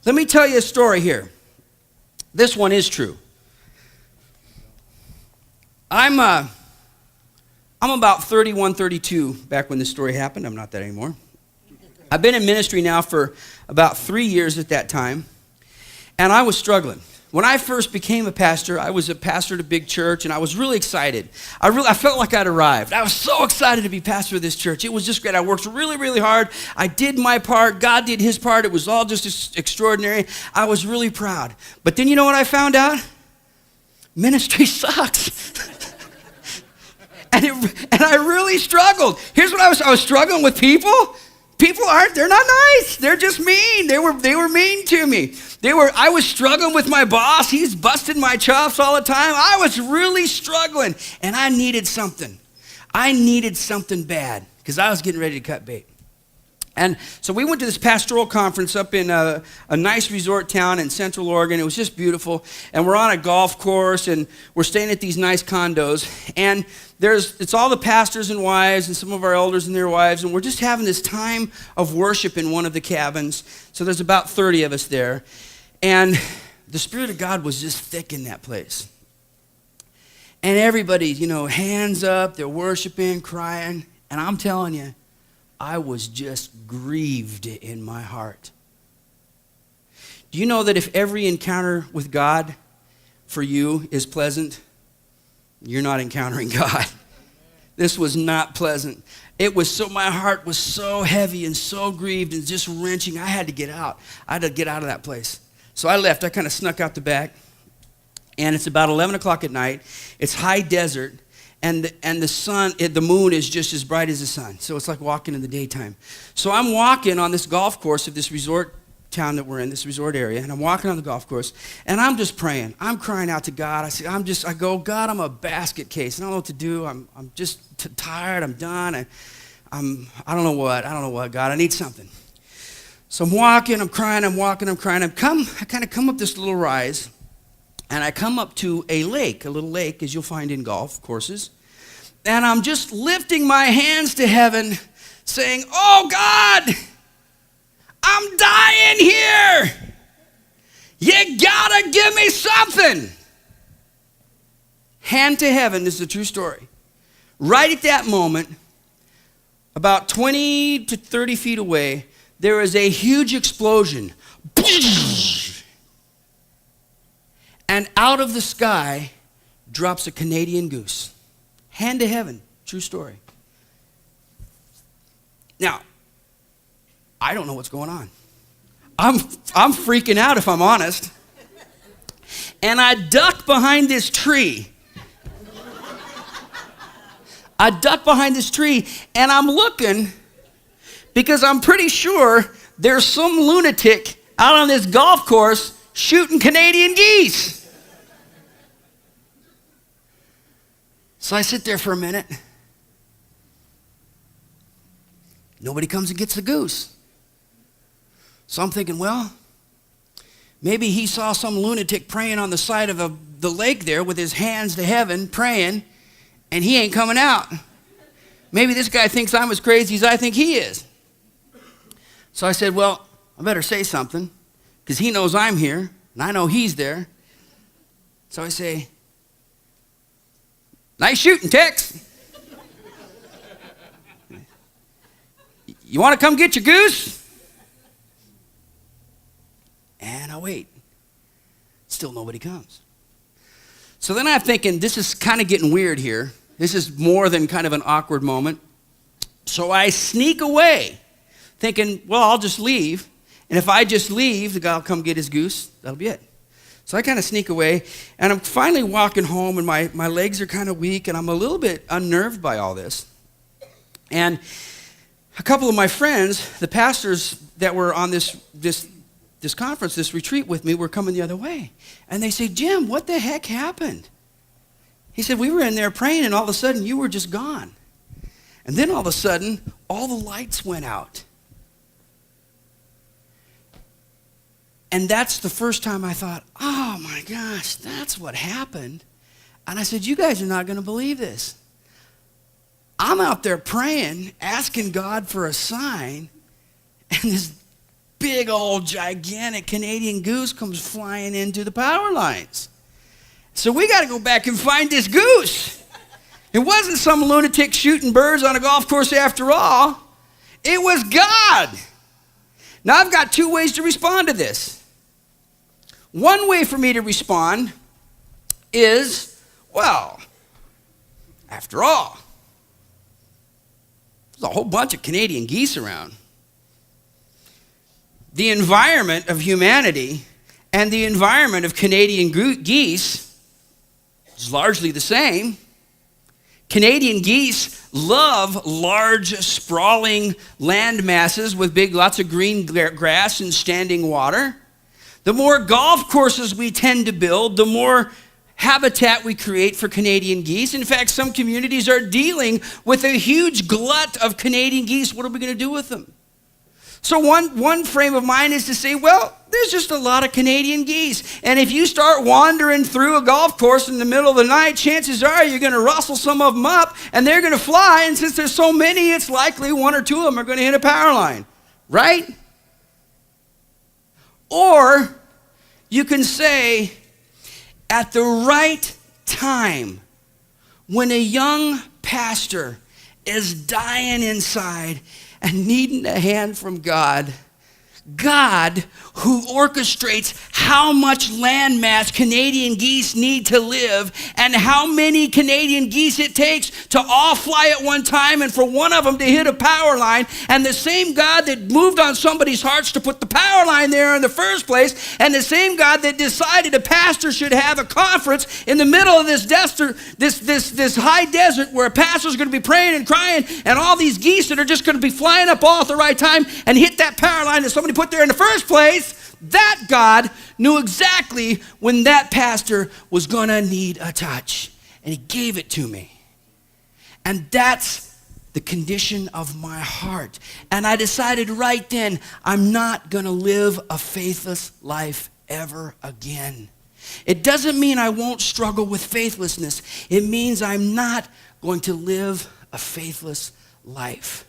Let me tell you a story here. This one is true. I'm about 31, 32 back when this story happened. I'm not that anymore. I've been in ministry now for about 3 years at that time, and I was struggling. When I first became a pastor, I was a pastor at a big church, and I was really excited. I felt like I'd arrived. I was so excited to be pastor of this church. It was just great. I worked really, really hard. I did my part. God did his part. It was all just extraordinary. I was really proud. But then you know what I found out? Ministry sucks. And I really struggled. Here's what I was struggling with people. People they're not nice. They're just mean. They were mean to me. I was struggling with my boss. He's busting my chops all the time. I was really struggling, and I needed something. I needed something bad because I was getting ready to cut bait. And so we went to this pastoral conference up in a nice resort town in Central Oregon. It was just beautiful. And we're on a golf course, and we're staying at these nice condos. And it's all the pastors and wives and some of our elders and their wives. And we're just having this time of worship in one of the cabins. So there's about 30 of us there. And the Spirit of God was just thick in that place. And everybody, hands up, they're worshiping, crying. And I'm telling you, I was just grieved in my heart. Do you know that if every encounter with God for you is pleasant, you're not encountering God? This was not pleasant. My heart was so heavy and so grieved and just wrenching. I had to get out. I had to get out of that place. So I left. I kind of snuck out the back. And it's about 11 o'clock at night. It's high desert. And the sun, the moon is just as bright as the sun. So it's like walking in the daytime. So I'm walking on this golf course of this resort town that we're in, this resort area. And I'm walking on the golf course. And I'm just praying. I'm crying out to God. I go, God, I'm a basket case. I don't know what to do. I'm just tired. I'm done. I don't know what, God. I need something. So I'm walking. I'm crying. I'm walking. I'm crying. I kind of come up this little rise. And I come up to a little lake, as you'll find in golf courses. And I'm just lifting my hands to heaven, saying, oh, God, I'm dying here. You gotta give me something. Hand to heaven, this is a true story. Right at that moment, about 20 to 30 feet away, there is a huge explosion. And out of the sky drops a Canadian goose. Hand to heaven. True story. Now, I don't know what's going on. I'm freaking out, if I'm honest. And I duck behind this tree. And I'm looking because I'm pretty sure there's some lunatic out on this golf course shooting Canadian geese. So I sit there for a minute. Nobody comes and gets the goose. So I'm thinking, well, maybe he saw some lunatic praying on the side of the lake there with his hands to heaven praying, and he ain't coming out. Maybe this guy thinks I'm as crazy as I think he is. So I said, well, I better say something, because he knows I'm here, and I know he's there. So I say, nice shooting, Tex. You want to come get your goose? And I wait. Still nobody comes. So then I'm thinking, this is kind of getting weird here. This is more than kind of an awkward moment. So I sneak away, thinking, well, I'll just leave. And if I just leave, the guy will come get his goose. That'll be it. So I kind of sneak away, and I'm finally walking home, and my legs are kind of weak, and I'm a little bit unnerved by all this. And a couple of my friends, the pastors that were on this conference, this retreat with me, were coming the other way. And they say, Jim, what the heck happened? He said, we were in there praying, and all of a sudden, you were just gone. And then all of a sudden, all the lights went out. And that's the first time I thought, oh my gosh, that's what happened. And I said, you guys are not going to believe this. I'm out there praying, asking God for a sign, and this big old gigantic Canadian goose comes flying into the power lines. So we got to go back and find this goose. It wasn't some lunatic shooting birds on a golf course after all. It was God. Now I've got two ways to respond to this. One way for me to respond is, well, after all, there's a whole bunch of Canadian geese around. The environment of humanity and the environment of Canadian geese is largely the same. Canadian geese love large, sprawling land masses with lots of green grass and standing water. The more golf courses we tend to build, the more habitat we create for Canadian geese. In fact, some communities are dealing with a huge glut of Canadian geese. What are we going to do with them? So one frame of mind is to say, well, there's just a lot of Canadian geese. And if you start wandering through a golf course in the middle of the night, chances are you're going to rustle some of them up and they're going to fly. And since there's so many, it's likely one or two of them are going to hit a power line, right? Or you can say, at the right time, when a young pastor is dying inside and needing a hand from God, God, who orchestrates how much land mass Canadian geese need to live and how many Canadian geese it takes to all fly at one time and for one of them to hit a power line, and the same God that moved on somebody's hearts to put the power line there in the first place, and the same God that decided a pastor should have a conference in the middle of this desert, this high desert where a pastor's going to be praying and crying, and all these geese that are just going to be flying up all at the right time and hit that power line that somebody put there in the first place, that God knew exactly when that pastor was going to need a touch. And he gave it to me. And that's the condition of my heart. And I decided right then, I'm not going to live a faithless life ever again. It doesn't mean I won't struggle with faithlessness. It means I'm not going to live a faithless life.